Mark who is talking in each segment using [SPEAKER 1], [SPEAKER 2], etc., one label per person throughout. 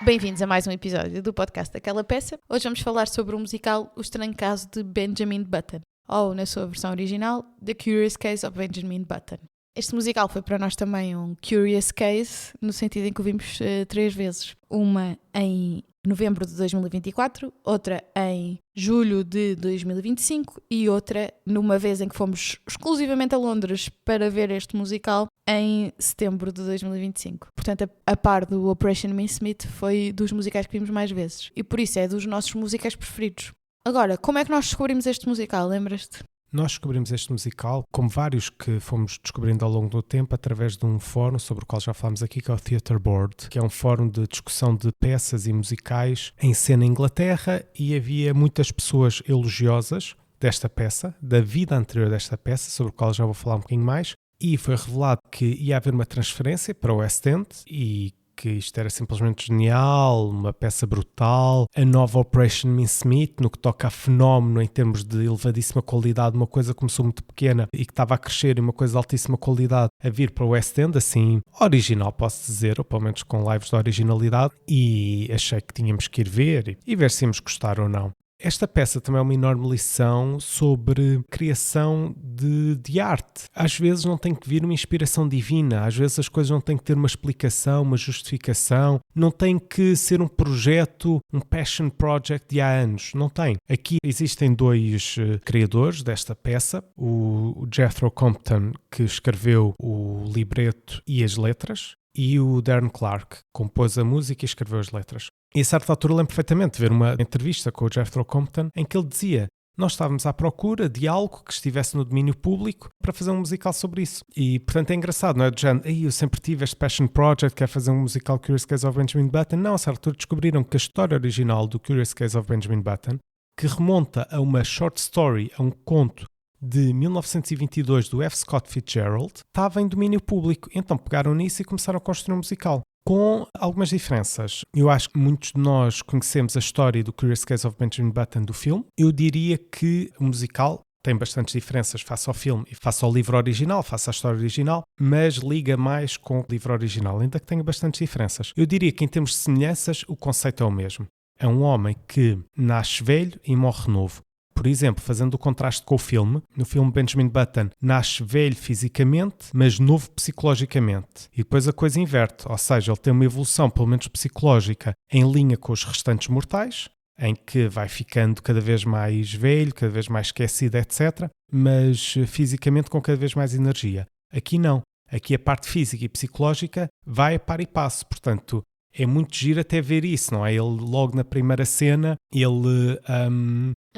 [SPEAKER 1] Bem-vindos a mais um episódio do podcast Daquela Peça. Hoje vamos falar sobre o musical O Estranho Caso de Benjamin Button, ou, na sua versão original, The Curious Case of Benjamin Button. Este musical foi para nós também um curious case, no sentido em que o vimos 3 vezes. Uma em novembro de 2024, outra em julho de 2025 e outra numa vez em que fomos exclusivamente a Londres para ver este musical em setembro de 2025. Portanto, a par do Operation Mincemeat, foi dos musicais que vimos mais vezes e por isso é dos nossos musicais preferidos. Agora, como é que nós descobrimos este musical, lembras-te?
[SPEAKER 2] Nós descobrimos este musical, como vários que fomos descobrindo ao longo do tempo, através de um fórum sobre o qual já falámos aqui, que é o Theatre Board, que é um fórum de discussão de peças e musicais em cena em Inglaterra, e havia muitas pessoas elogiosas desta peça, da vida anterior desta peça, sobre o qual já vou falar um bocadinho mais, e foi revelado que ia haver uma transferência para o West End e que isto era simplesmente genial, uma peça brutal, a nova Operation Mincemeat, no que toca a fenómeno em termos de elevadíssima qualidade, uma coisa que começou muito pequena e que estava a crescer, e uma coisa de altíssima qualidade a vir para o West End, assim, original posso dizer, ou pelo menos com lives de originalidade, e achei que tínhamos que ir ver e ver se íamos gostar ou não. Esta peça também é uma enorme lição sobre criação de arte. Às vezes não tem que vir uma inspiração divina, às vezes as coisas não têm que ter uma explicação, uma justificação, não tem que ser um projeto, um passion project de há anos, não tem. Aqui existem 2 criadores desta peça, o Jethro Compton, que escreveu o libreto e as letras, e o Darren Clarke, que compôs a música e escreveu as letras. E a certa altura lembro perfeitamente de ver uma entrevista com o Jethro Compton em que ele dizia: nós estávamos à procura de algo que estivesse no domínio público para fazer um musical sobre isso. E, portanto, é engraçado, não é? Do género, eu sempre tive este passion project, quero fazer um musical Curious Case of Benjamin Button. Não, a certa altura descobriram que a história original do Curious Case of Benjamin Button, que remonta a uma short story, a um conto de 1922 do F. Scott Fitzgerald, estava em domínio público. Então pegaram nisso e começaram a construir um musical. Com algumas diferenças. Eu acho que muitos de nós conhecemos a história do Curious Case of Benjamin Button do filme. Eu diria que o musical tem bastantes diferenças face ao filme e face ao livro original, face à história original, mas liga mais com o livro original, ainda que tenha bastantes diferenças. Eu diria que em termos de semelhanças, o conceito é o mesmo. É um homem que nasce velho e morre novo. Por exemplo, fazendo o contraste com o filme, no filme Benjamin Button nasce velho fisicamente, mas novo psicologicamente. E depois a coisa inverte, ou seja, ele tem uma evolução, pelo menos psicológica, em linha com os restantes mortais, em que vai ficando cada vez mais velho, cada vez mais esquecido, etc., mas fisicamente com cada vez mais energia. Aqui não. Aqui a parte física e psicológica vai a par e passo, portanto, é muito giro até ver isso, não é? Ele logo na primeira cena, ele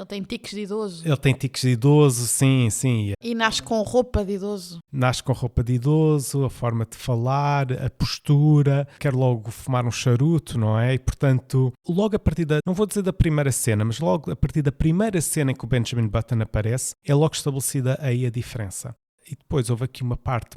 [SPEAKER 1] tem tiques de idoso.
[SPEAKER 2] Ele tem tiques de idoso, sim.
[SPEAKER 1] E nasce com roupa de idoso.
[SPEAKER 2] Nasce com roupa de idoso, a forma de falar, a postura, quer logo fumar um charuto, não é? E, portanto, logo a partir não vou dizer da primeira cena, mas logo a partir da primeira cena em que o Benjamin Button aparece, é logo estabelecida aí a diferença. E depois houve aqui uma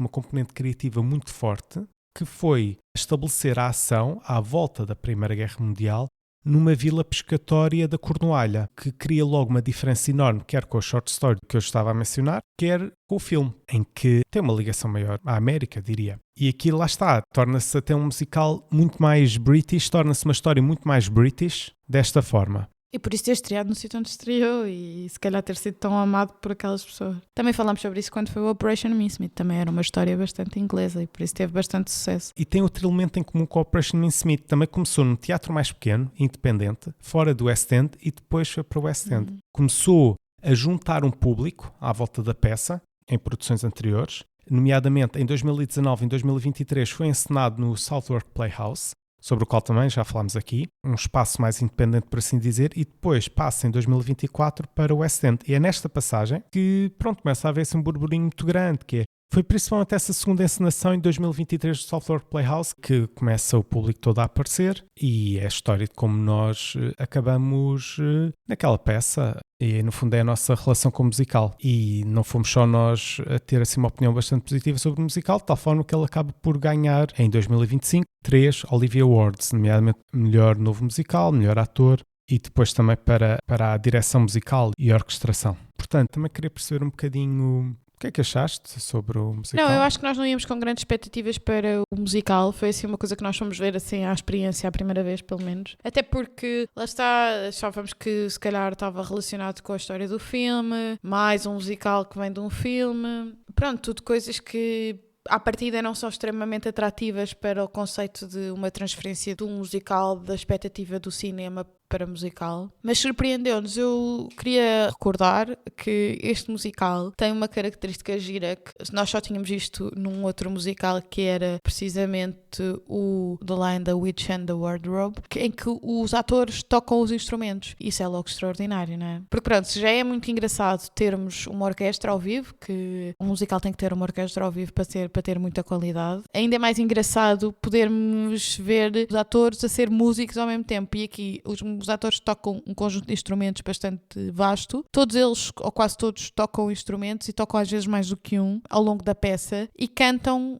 [SPEAKER 2] componente criativa muito forte, que foi estabelecer a ação à volta da Primeira Guerra Mundial numa vila pescatória da Cornualha, que cria logo uma diferença enorme, quer com a short story que eu estava a mencionar, quer com o filme, em que tem uma ligação maior à América, diria. E aqui lá está, torna-se até um musical muito mais British, torna-se uma história muito mais British desta forma.
[SPEAKER 1] E por isso ter estreado no sítio onde estreou e se calhar ter sido tão amado por aquelas pessoas. Também falámos sobre isso quando foi o Operation Mincemeat. Também era uma história bastante inglesa e por isso teve bastante sucesso.
[SPEAKER 2] E tem outro elemento em comum com o Operation Mincemeat. Também começou num teatro mais pequeno, independente, fora do West End, e depois foi para o West End. Começou a juntar um público à volta da peça, em produções anteriores. Nomeadamente, em 2019 e em 2023 foi encenado no Southwark Playhouse, sobre o qual também já falámos aqui, um espaço mais independente, por assim dizer, e depois passa em 2024 para o West End. E é nesta passagem que, começa a haver-se um burburinho muito grande, que foi principalmente essa segunda encenação em 2023 do Southwark Playhouse que começa o público todo a aparecer, e é a história de como nós acabamos naquela peça. E no fundo é a nossa relação com o musical. E não fomos só nós a ter assim uma opinião bastante positiva sobre o musical, de tal forma que ele acaba por ganhar em 2025 3 Olivier Awards, nomeadamente melhor novo musical, melhor ator e depois também para a direção musical e a orquestração. Portanto, também queria perceber um bocadinho O que é que achaste sobre o musical?
[SPEAKER 1] Não, eu acho que nós não íamos com grandes expectativas para o musical. Foi assim uma coisa que nós fomos ver assim à experiência a primeira vez, pelo menos. Até porque, lá está, achávamos que se calhar estava relacionado com a história do filme, mais um musical que vem de um filme. Pronto, tudo coisas que à partida não são extremamente atrativas para o conceito de uma transferência de um musical da expectativa do cinema para musical, mas surpreendeu-nos. Eu queria recordar que este musical tem uma característica gira que nós só tínhamos visto num outro musical, que era precisamente o The Lion, the Witch and the Wardrobe, em que os atores tocam os instrumentos. Isso é logo extraordinário, não é? Porque pronto, já é muito engraçado termos uma orquestra ao vivo, que um musical tem que ter uma orquestra ao vivo para ter muita qualidade. Ainda é mais engraçado podermos ver os atores a ser músicos ao mesmo tempo, e aqui os atores tocam um conjunto de instrumentos bastante vasto. Todos eles, ou quase todos, tocam instrumentos, e tocam às vezes mais do que um ao longo da peça, e cantam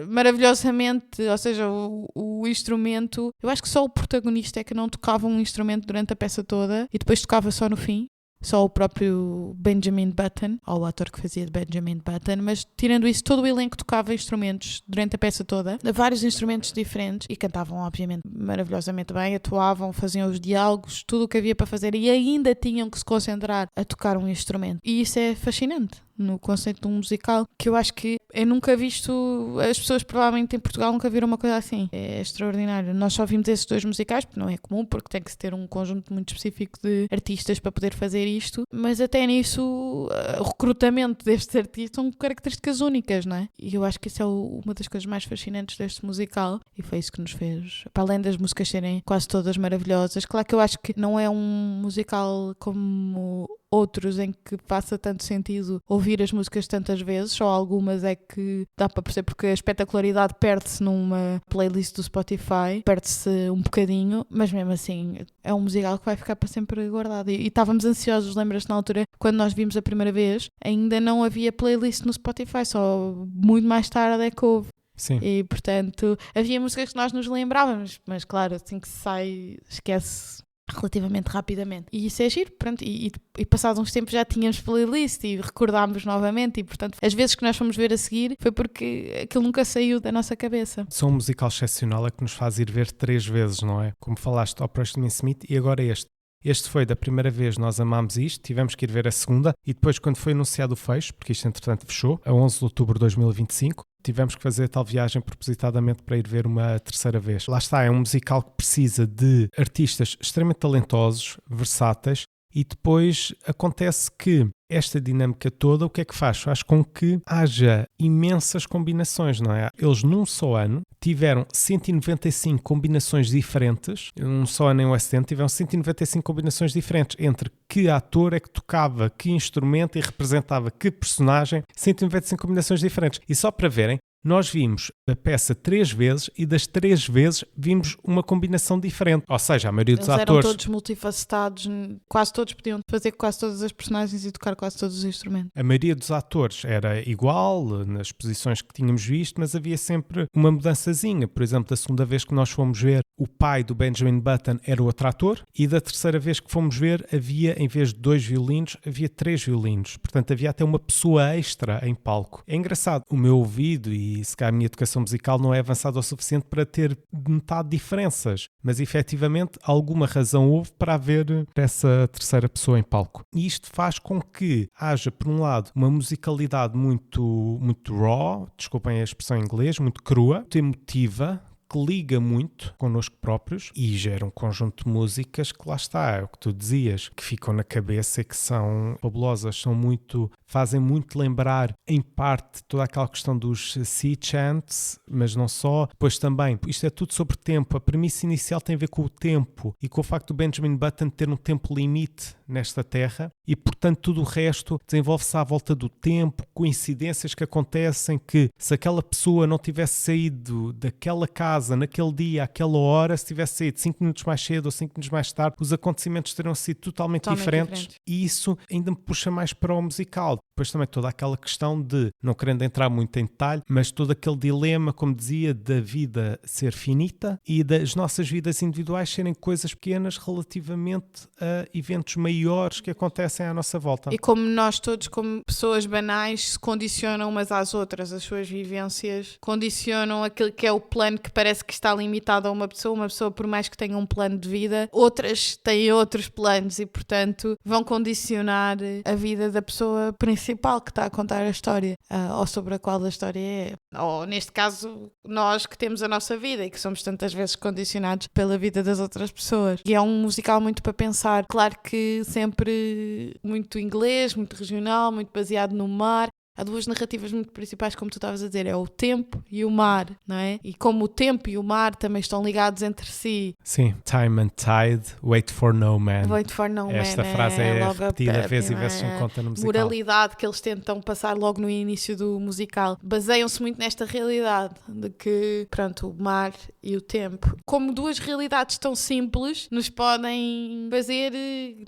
[SPEAKER 1] maravilhosamente. Ou seja, o instrumento, eu acho que só o protagonista é que não tocava um instrumento durante a peça toda e depois tocava só no fim. Só o próprio Benjamin Button, ou o ator que fazia de Benjamin Button, mas tirando isso, todo o elenco tocava instrumentos durante a peça toda, vários instrumentos diferentes, e cantavam obviamente maravilhosamente bem, atuavam, faziam os diálogos, tudo o que havia para fazer, e ainda tinham que se concentrar a tocar um instrumento. E isso é fascinante no conceito de um musical, que eu acho que eu nunca visto, as pessoas provavelmente em Portugal nunca viram uma coisa assim. É extraordinário. Nós só vimos esses dois musicais, porque não é comum, porque tem que se ter um conjunto muito específico de artistas para poder fazer isto, mas até nisso o recrutamento destes artistas são características únicas, não é? E eu acho que isso é uma das coisas mais fascinantes deste musical, e foi isso que nos fez, para além das músicas serem quase todas maravilhosas. Claro que eu acho que não é um musical como outros em que faça tanto sentido ouvir as músicas tantas vezes, só algumas é que dá para perceber, porque a espetacularidade perde-se numa playlist do Spotify, perde-se um bocadinho, mas mesmo assim é um musical que vai ficar para sempre guardado. E estávamos ansiosos, lembras-te, na altura, quando nós vimos a primeira vez, ainda não havia playlist no Spotify, só muito mais tarde é que houve.
[SPEAKER 2] Sim.
[SPEAKER 1] E portanto havia músicas que nós nos lembrávamos, mas claro, assim que se sai, esquece relativamente rapidamente. E isso é giro, pronto, e passados uns tempos já tínhamos playlist e recordámos novamente, e portanto as vezes que nós fomos ver a seguir foi porque aquilo nunca saiu da nossa cabeça.
[SPEAKER 2] Só um musical excepcional é que nos faz ir ver 3 vezes, não é? Como falaste, Operation Smith e agora este. Este foi da primeira vez, nós amámos isto, tivemos que ir ver a segunda, e depois quando foi anunciado o fecho, porque isto entretanto fechou, a 11 de outubro de 2025, tivemos que fazer tal viagem propositadamente para ir ver uma terceira vez. Lá está, é um musical que precisa de artistas extremamente talentosos, versáteis, e depois acontece que esta dinâmica toda, o que é que faz? Faz com que haja imensas combinações, não é? Eles num só ano tiveram 195 combinações diferentes, num só ano em West End tiveram 195 combinações diferentes entre que ator é que tocava que instrumento e representava que personagem, 195 combinações diferentes. E só para verem, nós vimos a peça 3 vezes e das 3 vezes vimos uma combinação diferente. Ou seja, a maioria dos atores...
[SPEAKER 1] Eles eram todos multifacetados, quase todos podiam fazer quase todas as personagens e tocar quase todos os instrumentos.
[SPEAKER 2] A maioria dos atores era igual nas posições que tínhamos visto, mas havia sempre uma mudançazinha. Por exemplo, da segunda vez que nós fomos ver, o pai do Benjamin Button era outro ator, e da terceira vez que fomos ver, havia, em vez de 2 violinos, havia 3 violinos. Portanto, havia até uma pessoa extra em palco. É engraçado, o meu ouvido e se calhar a minha educação musical não é avançada o suficiente para ter notado diferenças, mas efetivamente alguma razão houve para haver essa terceira pessoa em palco. E isto faz com que haja, por um lado, uma musicalidade muito raw, desculpem a expressão em inglês, muito crua, muito emotiva, que liga muito connosco próprios e gera um conjunto de músicas que lá está, é o que tu dizias, que ficam na cabeça e que são fabulosas, fazem muito lembrar, em parte, toda aquela questão dos sea chants, mas não só. Depois também, isto é tudo sobre tempo. A premissa inicial tem a ver com o tempo e com o facto do Benjamin Button ter um tempo limite nesta terra, e portanto tudo o resto desenvolve-se à volta do tempo, coincidências que acontecem, que se aquela pessoa não tivesse saído daquela casa naquele dia, àquela hora, se tivesse saído 5 minutos mais cedo ou 5 minutos mais tarde, os acontecimentos teriam sido totalmente diferentes. E isso ainda me puxa mais para o musical. Depois também toda aquela questão de, não querendo entrar muito em detalhe, mas todo aquele dilema, como dizia, da vida ser finita e das nossas vidas individuais serem coisas pequenas relativamente a eventos maiores que acontecem à nossa volta.
[SPEAKER 1] E como nós todos, como pessoas banais, se condicionam umas às outras, as suas vivências condicionam aquilo que é o plano que parece que está limitado a uma pessoa por mais que tenha um plano de vida, outras têm outros planos e, portanto, vão condicionar a vida da pessoa principal que está a contar a história, ou sobre a qual a história é. Ou, neste caso, nós que temos a nossa vida e que somos tantas vezes condicionados pela vida das outras pessoas. E é um musical muito para pensar. Claro que sempre muito inglês, muito regional, muito baseado no mar. Há duas narrativas muito principais, como tu estavas a dizer, é o tempo e o mar, não é? E como o tempo e o mar também estão ligados entre si.
[SPEAKER 2] Sim, time and tide, wait for no man.
[SPEAKER 1] Wait for no man.
[SPEAKER 2] Esta frase é
[SPEAKER 1] logo
[SPEAKER 2] repetida vezes e vezes em conta no musical.
[SPEAKER 1] Moralidade que eles tentam passar logo no início do musical. Baseiam-se muito nesta realidade de que, pronto, o mar e o tempo, como duas realidades tão simples, nos podem fazer...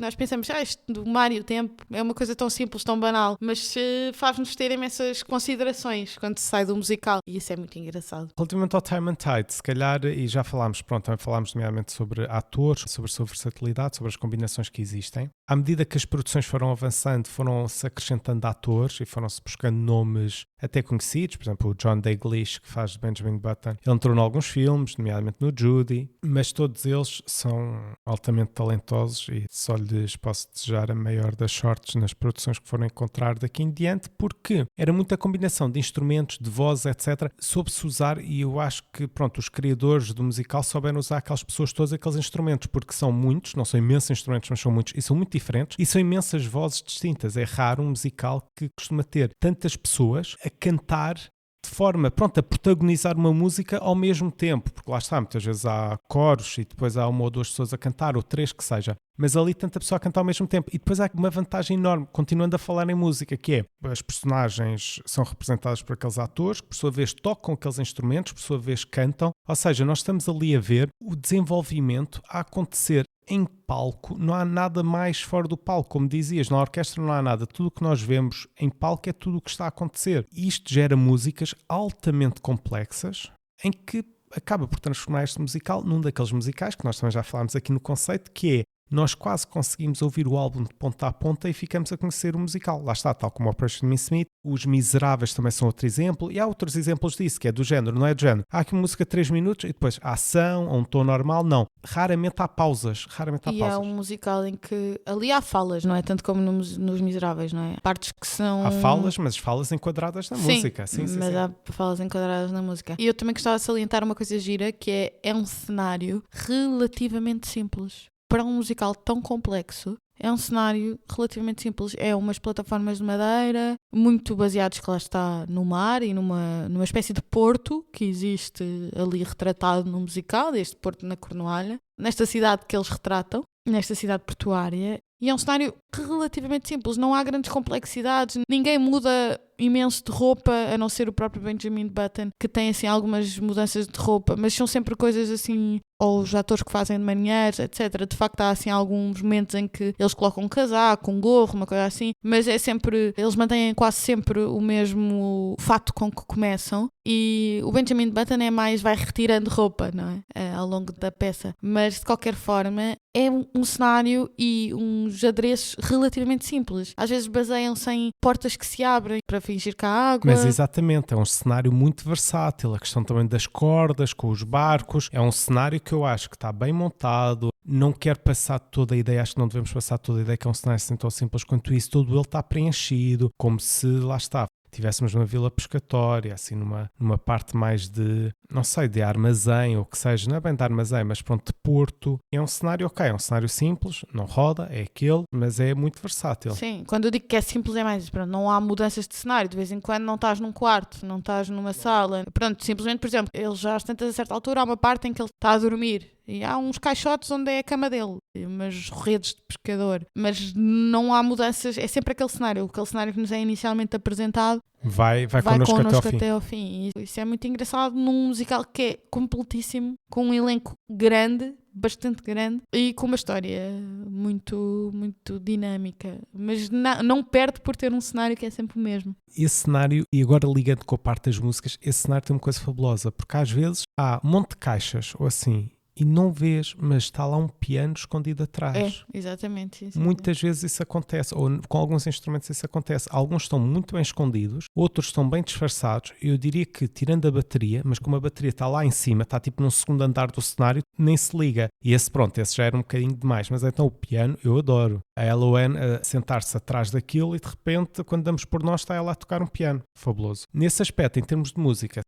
[SPEAKER 1] Nós pensamos, isto do mar e o tempo é uma coisa tão simples, tão banal, mas faz-nos ter imensas considerações quando se sai do musical e isso é muito engraçado.
[SPEAKER 2] Relativamente ao Time and Tide, se calhar, e já falámos, também falámos nomeadamente sobre atores, sobre a sua versatilidade, sobre as combinações que existem. À medida que as produções foram avançando, foram-se acrescentando atores e foram-se buscando nomes até conhecidos, por exemplo, o John Dalglish, que faz de Benjamin Button, ele entrou em alguns filmes, nomeadamente no Judy, mas todos eles são altamente talentosos e só lhes posso desejar a maior das sortes nas produções que foram encontrar daqui em diante, porque era muita combinação de instrumentos, de vozes, etc. Soube-se usar e eu acho que, os criadores do musical souberam usar aquelas pessoas, todos aqueles instrumentos, porque são muitos, não são imensos instrumentos, mas são muitos e são muito diferentes e são imensas vozes distintas. É raro um musical que costuma ter tantas pessoas a cantar de forma, a protagonizar uma música ao mesmo tempo, porque lá está, muitas vezes há coros e depois há uma ou duas pessoas a cantar, ou três que seja, mas ali tanta pessoa a cantar ao mesmo tempo. E depois há uma vantagem enorme, continuando a falar em música, que é, as personagens são representadas por aqueles atores, que por sua vez tocam aqueles instrumentos, por sua vez cantam, ou seja, nós estamos ali a ver o desenvolvimento a acontecer em palco. Não há nada mais fora do palco, como dizias, na orquestra não há nada, tudo o que nós vemos em palco é tudo o que está a acontecer. E isto gera músicas altamente complexas, em que acaba por transformar este musical num daqueles musicais que nós também já falámos aqui no conceito, que é, nós quase conseguimos ouvir o álbum de ponta a ponta e ficamos a conhecer o musical. Lá está, tal como Operation Mincemeat, Os Miseráveis também são outro exemplo, e há outros exemplos disso, que é do género, não é do género. Há aqui uma música de 3 minutos e depois a ação, ou um tom normal, não. Raramente há pausas,
[SPEAKER 1] E há um musical em que, ali há falas, não é? Tanto como nos Miseráveis, não é? Partes que são...
[SPEAKER 2] Há falas, mas falas enquadradas na música. Sim,
[SPEAKER 1] mas há falas enquadradas na música. E eu também gostava de salientar uma coisa gira, que é um cenário relativamente simples. Para um musical tão complexo, é um cenário relativamente simples. É umas plataformas de madeira, muito baseados, que lá está, no mar e numa espécie de porto que existe ali retratado no musical, este porto na Cornualha, nesta cidade que eles retratam, nesta cidade portuária. E é um cenário relativamente simples, não há grandes complexidades, ninguém muda imenso de roupa, a não ser o próprio Benjamin Button, que tem assim algumas mudanças de roupa, mas são sempre coisas assim, ou os atores que fazem de marinheiros, etc. De facto há assim alguns momentos em que eles colocam um casaco, um gorro, uma coisa assim, mas é sempre, eles mantêm quase sempre o mesmo fato com que começam. E o Benjamin Button vai retirando roupa, não é? Ao longo da peça, mas de qualquer forma é um cenário e uns adereços relativamente simples. Às vezes baseiam-se em portas que se abrem para fingir que há água.
[SPEAKER 2] Mas exatamente, é um cenário muito versátil. A questão também das cordas, com os barcos, é um cenário que eu acho que está bem montado. Não quero passar toda a ideia, acho que não devemos passar toda a ideia que é um cenário assim tão simples quanto isso. Todo ele está preenchido, como se, lá está, tivéssemos uma vila pescatória, assim numa parte mais de, não sei, de armazém ou o que seja, não é bem de armazém, mas pronto, de porto. É um cenário ok, é um cenário simples, não roda, é aquele, mas é muito versátil.
[SPEAKER 1] Sim, quando eu digo que é simples é mais, pronto, não há mudanças de cenário, de vez em quando não estás num quarto, não estás numa sala, pronto, simplesmente, por exemplo, ele já às tantas, a certa altura, há uma parte em que ele está a dormir. E há uns caixotes onde é a cama dele, umas redes de pescador, mas não há mudanças, é sempre aquele cenário que nos é inicialmente apresentado
[SPEAKER 2] vai connosco
[SPEAKER 1] até ao fim. E isso é muito engraçado num musical que é completíssimo, com um elenco grande, bastante grande e com uma história muito, muito dinâmica, mas não perde por ter um cenário que é sempre o mesmo.
[SPEAKER 2] Esse cenário, e agora ligando com a parte das músicas, esse cenário tem uma coisa fabulosa, porque às vezes há um monte de caixas, ou assim, e não vês, mas está lá um piano escondido atrás.
[SPEAKER 1] Exatamente. Sim.
[SPEAKER 2] Muitas vezes isso acontece, ou com alguns instrumentos isso acontece. Alguns estão muito bem escondidos, outros estão bem disfarçados. Eu diria que, tirando a bateria, mas como a bateria está lá em cima, está tipo num segundo andar do cenário, nem se liga. E esse já era um bocadinho demais. Mas então o piano, eu adoro. A LON a sentar-se atrás daquilo e de repente, quando damos por nós, está ela a tocar um piano. Fabuloso. Nesse aspecto, em termos de música,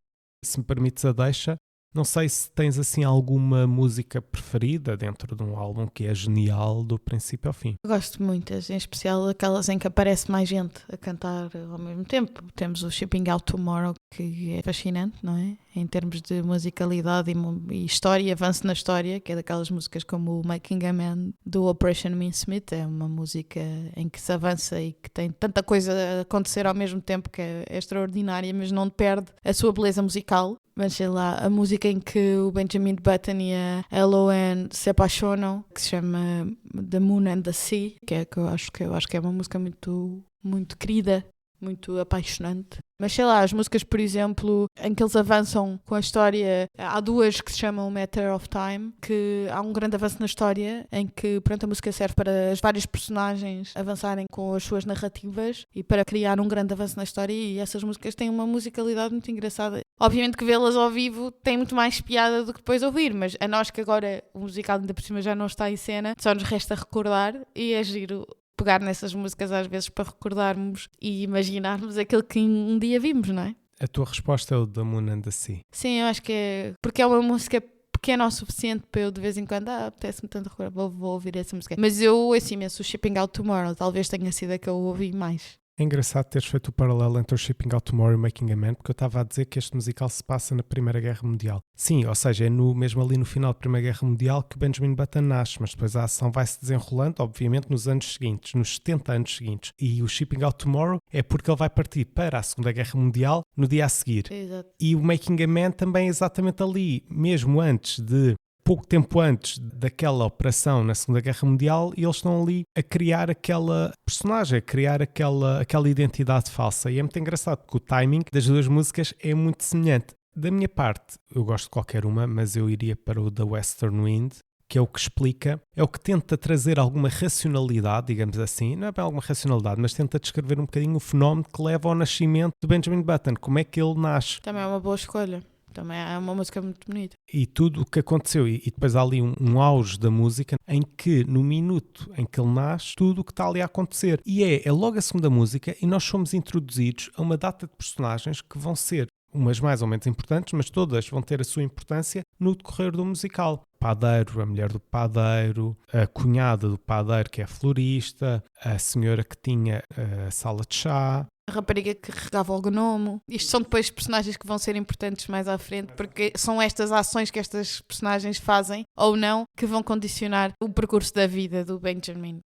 [SPEAKER 2] se me permites a deixa, não sei se tens assim alguma música preferida dentro de um álbum que é genial do princípio ao fim.
[SPEAKER 1] Eu gosto de muitas, em especial aquelas em que aparece mais gente a cantar ao mesmo tempo. Temos o Shipping Out Tomorrow, que é fascinante, não é? Em termos de musicalidade e história e avanço na história, que é daquelas músicas como o Making a Man do Operation Mincemeat. É uma música em que se avança e que tem tanta coisa a acontecer ao mesmo tempo que é extraordinária, mas não perde a sua beleza musical. Mas sei lá, a música em que o Benjamin Button e a LON se apaixonam, que se chama The Moon and the Sea, que eu acho que é uma música muito, muito querida, muito apaixonante. Mas sei lá, as músicas, por exemplo, em que eles avançam com a história, há duas que se chamam Matter of Time, que há um grande avanço na história, em que, pronto, a música serve para as várias personagens avançarem com as suas narrativas e para criar um grande avanço na história, e essas músicas têm uma musicalidade muito engraçada. Obviamente que vê-las ao vivo tem muito mais piada do que depois ouvir, mas a nós que agora o musical ainda por cima já não está em cena, só nos resta recordar, e é giro pegar nessas músicas às vezes para recordarmos e imaginarmos aquilo que um dia vimos, não é?
[SPEAKER 2] A tua resposta é o The Moon and the Sea.
[SPEAKER 1] Sim, eu acho que é porque é uma música pequena o suficiente para eu de vez em quando apetece-me tanto recordar, vou ouvir essa música. Mas eu ouço imenso o Shipping Out Tomorrow, talvez tenha sido a que eu ouvi mais.
[SPEAKER 2] É engraçado teres feito o paralelo entre o Shipping Out Tomorrow e Making a Man, porque eu estava a dizer que este musical se passa na Primeira Guerra Mundial. Sim, ou seja, é mesmo ali no final da Primeira Guerra Mundial que o Benjamin Button nasce, mas depois a ação vai-se desenrolando, obviamente, nos anos seguintes, nos 70 anos seguintes. E o Shipping Out Tomorrow é porque ele vai partir para a Segunda Guerra Mundial no dia a seguir.
[SPEAKER 1] Exato.
[SPEAKER 2] E o Making a Man também é exatamente ali, mesmo pouco tempo antes daquela operação na Segunda Guerra Mundial, e eles estão ali a criar aquela personagem, a criar aquela identidade falsa. E é muito engraçado porque o timing das duas músicas é muito semelhante. Da minha parte, eu gosto de qualquer uma, mas eu iria para o The Western Wind, que é o que explica, é o que tenta trazer alguma racionalidade, digamos assim, não é bem alguma racionalidade, mas tenta descrever um bocadinho o fenómeno que leva ao nascimento de Benjamin Button, como é que ele nasce.
[SPEAKER 1] Também é uma boa escolha. Também é uma música muito bonita.
[SPEAKER 2] E tudo o que aconteceu, e depois há ali um auge da música em que no minuto em que ele nasce, tudo o que está ali a acontecer. E é logo a segunda música e nós somos introduzidos a uma data de personagens que vão ser umas mais ou menos importantes, mas todas vão ter a sua importância no decorrer do musical. O padeiro, a mulher do padeiro, a cunhada do padeiro que é florista, a senhora que tinha a sala de chá,
[SPEAKER 1] a rapariga que regava o gnomo. Isto são depois personagens que vão ser importantes mais à frente, porque são estas ações que estas personagens fazem, ou não, que vão condicionar o percurso da vida do Benjamin.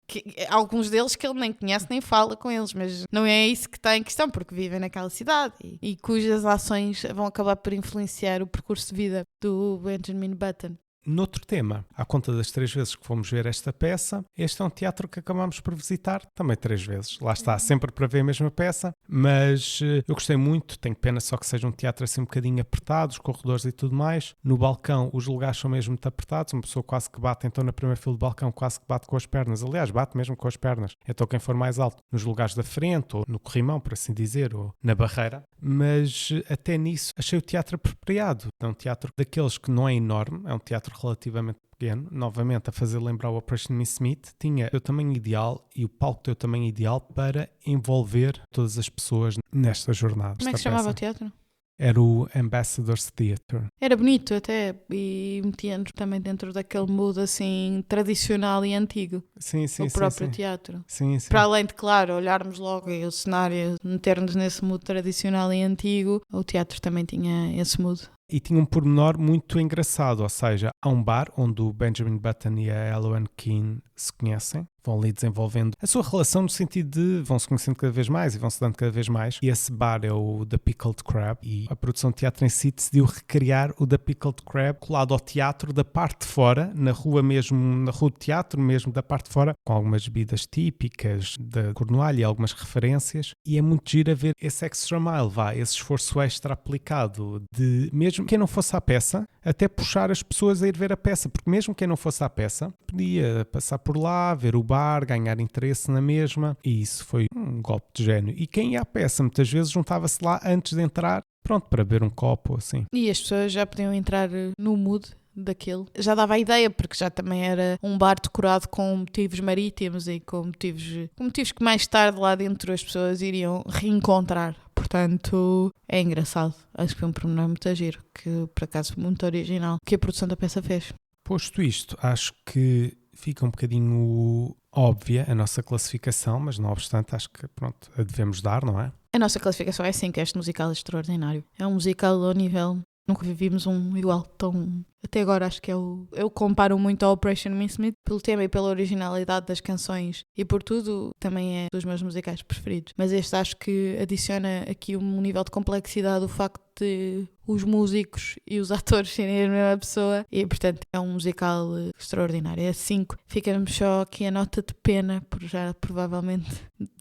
[SPEAKER 1] Alguns deles que ele nem conhece nem fala com eles, mas não é isso que está em questão, porque vivem naquela cidade e cujas ações vão acabar por influenciar o percurso de vida do Benjamin Button.
[SPEAKER 2] Noutro tema, à conta das 3 vezes que fomos ver esta peça, este é um teatro que acabámos por visitar também 3 vezes. Lá está, sempre para ver a mesma peça, mas eu gostei muito, tenho pena só que seja um teatro assim um bocadinho apertado, os corredores e tudo mais. No balcão os lugares são mesmo muito apertados, uma pessoa quase que bate, então na primeira fila do balcão quase que bate com as pernas, aliás bate mesmo com as pernas, então quem for mais alto nos lugares da frente, ou no corrimão, por assim dizer, ou na barreira, mas até nisso achei o teatro apropriado. É um teatro daqueles que não é enorme, é um teatro relativamente pequeno, novamente a fazer lembrar o Operation Mincemeat, tinha o tamanho ideal e o palco tem o tamanho ideal para envolver todas as pessoas nesta jornada.
[SPEAKER 1] Como é que se chamava o teatro?
[SPEAKER 2] Era o Ambassador's Theatre.
[SPEAKER 1] Era bonito até, e metia-nos também dentro daquele mood assim tradicional e antigo.
[SPEAKER 2] Sim,
[SPEAKER 1] o próprio teatro.
[SPEAKER 2] Sim.
[SPEAKER 1] Para além de, claro, olharmos logo o cenário, meter-nos nesse mood tradicional e antigo, o teatro também tinha esse mood.
[SPEAKER 2] E tinha um pormenor muito engraçado, ou seja, há um bar onde o Benjamin Button e a Ella Keane se conhecem, vão ali desenvolvendo a sua relação no sentido de vão se conhecendo cada vez mais e vão se dando cada vez mais. E esse bar é o The Pickled Crab e a produção de teatro em si decidiu recriar o The Pickled Crab colado ao teatro da parte de fora, na rua mesmo, na rua de teatro mesmo da parte de fora, com algumas bebidas típicas da Cornualha e algumas referências. E é muito giro a ver esse extra mile, esse esforço extra aplicado de mesmo quem não fosse à peça, até puxar as pessoas a ir ver a peça, porque mesmo quem não fosse à peça podia passar por lá, ver o bar, ganhar interesse na mesma, e isso foi um golpe de gênio. E quem ia à peça muitas vezes juntava-se lá antes de entrar, pronto, para beber um copo assim.
[SPEAKER 1] E as pessoas já podiam entrar no mood daquele. Já dava a ideia, porque já também era um bar decorado com motivos marítimos e com motivos que mais tarde lá dentro as pessoas iriam reencontrar. Portanto, é engraçado. Acho que foi um pormenor muito giro, que por acaso foi muito original, que a produção da peça fez.
[SPEAKER 2] Posto isto, acho que fica um bocadinho óbvia a nossa classificação, mas não obstante, acho que pronto, a devemos dar, não é?
[SPEAKER 1] A nossa classificação é 5, este musical é extraordinário. É um musical ao nível... Nunca vimos um igual tão... Até agora acho que eu comparo muito ao Operation Mincemeat pelo tema e pela originalidade das canções e por tudo também é dos meus musicais preferidos. Mas este acho que adiciona aqui um nível de complexidade o facto de os músicos e os atores serem a mesma pessoa e portanto é um musical extraordinário. É 5. Fica-nos só aqui a nota de pena por já provavelmente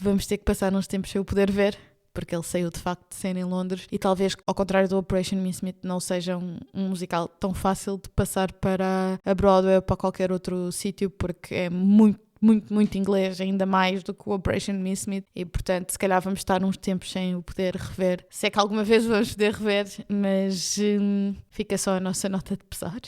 [SPEAKER 1] vamos ter que passar uns tempos sem o poder ver, porque ele saiu de facto de cena em Londres e talvez, ao contrário do Operation Mincemeat, não seja um musical tão fácil de passar para a Broadway ou para qualquer outro sítio, porque é muito inglês, ainda mais do que o Operation Mincemeat, e portanto se calhar vamos estar uns tempos sem o poder rever, se é que alguma vez vamos poder rever, mas fica só a nossa nota de pesar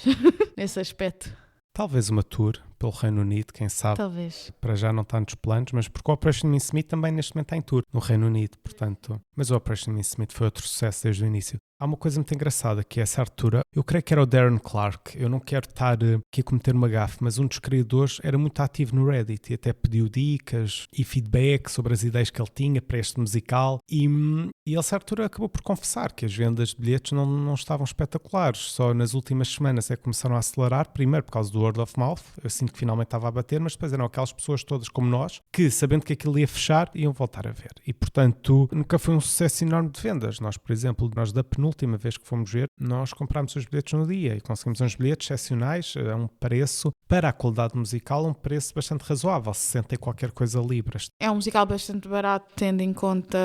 [SPEAKER 1] nesse aspecto.
[SPEAKER 2] Talvez uma tour pelo Reino Unido, quem sabe.
[SPEAKER 1] Talvez.
[SPEAKER 2] Para já não está nos planos, mas porque o Operation Mincemeat também neste momento está em tour no Reino Unido, portanto. Mas o Operation Mincemeat foi outro sucesso desde o início. Há uma coisa muito engraçada que é essa altura, eu creio que era o Darren Clarke, eu não quero estar aqui a cometer uma gafe, mas um dos criadores era muito ativo no Reddit e até pediu dicas e feedback sobre as ideias que ele tinha para este musical e ele a essa altura acabou por confessar que as vendas de bilhetes não estavam espetaculares, só nas últimas semanas é que começaram a acelerar, primeiro por causa do word of mouth, eu sinto que finalmente estava a bater, mas depois eram aquelas pessoas todas como nós, que sabendo que aquilo ia fechar, iam voltar a ver e portanto nunca foi um sucesso enorme de vendas. Nós, por exemplo, da penúltima vez que fomos ver, nós comprámos os bilhetes no dia e conseguimos uns bilhetes excepcionais a um preço, para a qualidade musical, um preço bastante razoável, 60 e qualquer coisa libras.
[SPEAKER 1] É um musical bastante barato, tendo em conta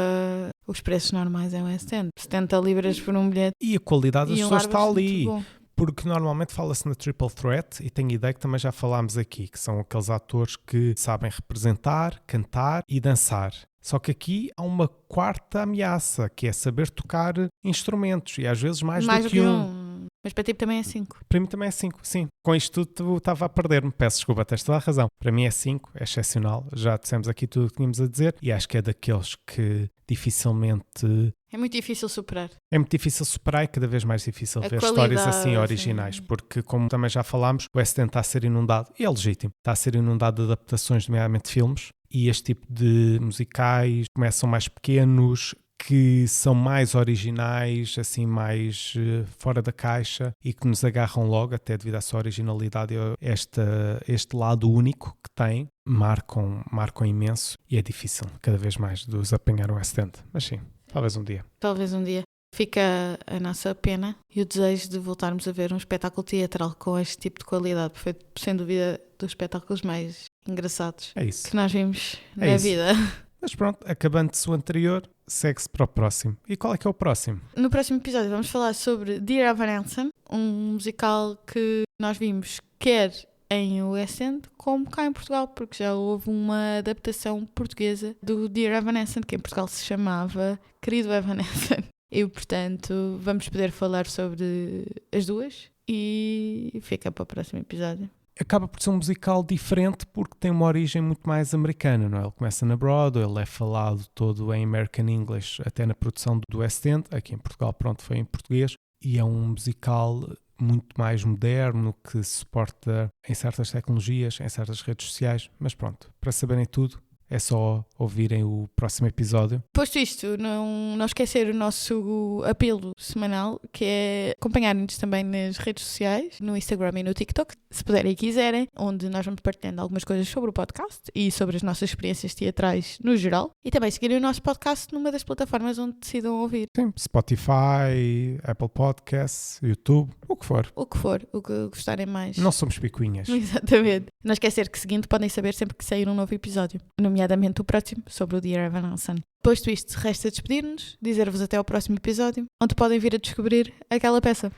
[SPEAKER 1] os preços normais em West End. 70 libras por um bilhete.
[SPEAKER 2] E a qualidade das pessoas está ali.
[SPEAKER 1] Bom.
[SPEAKER 2] Porque normalmente fala-se na Triple Threat e tenho ideia que também já falámos aqui, que são aqueles atores que sabem representar, cantar e dançar. Só que aqui há uma quarta ameaça, que é saber tocar instrumentos e às vezes mais do que um.
[SPEAKER 1] Mas para ti também é 5.
[SPEAKER 2] Para mim também é 5, sim. Com isto tudo estava a perder-me, peço desculpa, tens toda a razão. Para mim é 5, é excepcional. Já dissemos aqui tudo o que tínhamos a dizer e acho que é daqueles que dificilmente...
[SPEAKER 1] É muito difícil superar.
[SPEAKER 2] É muito difícil superar e cada vez mais difícil ver
[SPEAKER 1] qualidade,
[SPEAKER 2] histórias assim originais, porque como também já falámos, o West End está a ser inundado, e é legítimo, está a ser inundado de adaptações, nomeadamente filmes, e este tipo de musicais começam mais pequenos, que são mais originais, assim mais fora da caixa e que nos agarram logo, até devido à sua originalidade, este lado único que tem, marcam imenso e é difícil cada vez mais de os apanhar o West End, mas sim. Talvez um dia.
[SPEAKER 1] Talvez um dia. Fica a nossa pena e o desejo de voltarmos a ver um espetáculo teatral com este tipo de qualidade. Foi, sem dúvida, dos espetáculos mais engraçados que nós vimos na vida.
[SPEAKER 2] Mas pronto, acabando-se o anterior, segue-se para o próximo. E qual é que é o próximo?
[SPEAKER 1] No próximo episódio vamos falar sobre Dear Evan Hansen, um musical que nós vimos quer em West End, como cá em Portugal, porque já houve uma adaptação portuguesa do Dear Evan Hansen, que em Portugal se chamava Querido Evan Hansen. E, portanto, vamos poder falar sobre as duas e fica para o próximo episódio.
[SPEAKER 2] Acaba por ser um musical diferente porque tem uma origem muito mais americana, não é? Ele começa na Broadway, ele é falado todo em American English, até na produção do West End, aqui em Portugal, pronto, foi em português, e é um musical muito mais moderno, que se suporta em certas tecnologias, em certas redes sociais, mas pronto, para saberem tudo, é só ouvirem o próximo episódio.
[SPEAKER 1] Posto isto, não esquecer o nosso apelo semanal, que é acompanharem-nos também nas redes sociais, no Instagram e no TikTok, se puderem e quiserem, onde nós vamos partilhando algumas coisas sobre o podcast e sobre as nossas experiências teatrais no geral. E também seguirem o nosso podcast numa das plataformas onde decidam ouvir.
[SPEAKER 2] Sim, Spotify, Apple Podcasts, YouTube, o que for.
[SPEAKER 1] O que for, o que gostarem mais.
[SPEAKER 2] Não somos picuinhas.
[SPEAKER 1] Exatamente. Não esquecer que seguindo podem saber sempre que sair um novo episódio, nomeadamente o próximo, sobre o Dear Evan Hansen. Posto isto, resta despedir-nos, dizer-vos até ao próximo episódio, onde podem vir a descobrir aquela peça.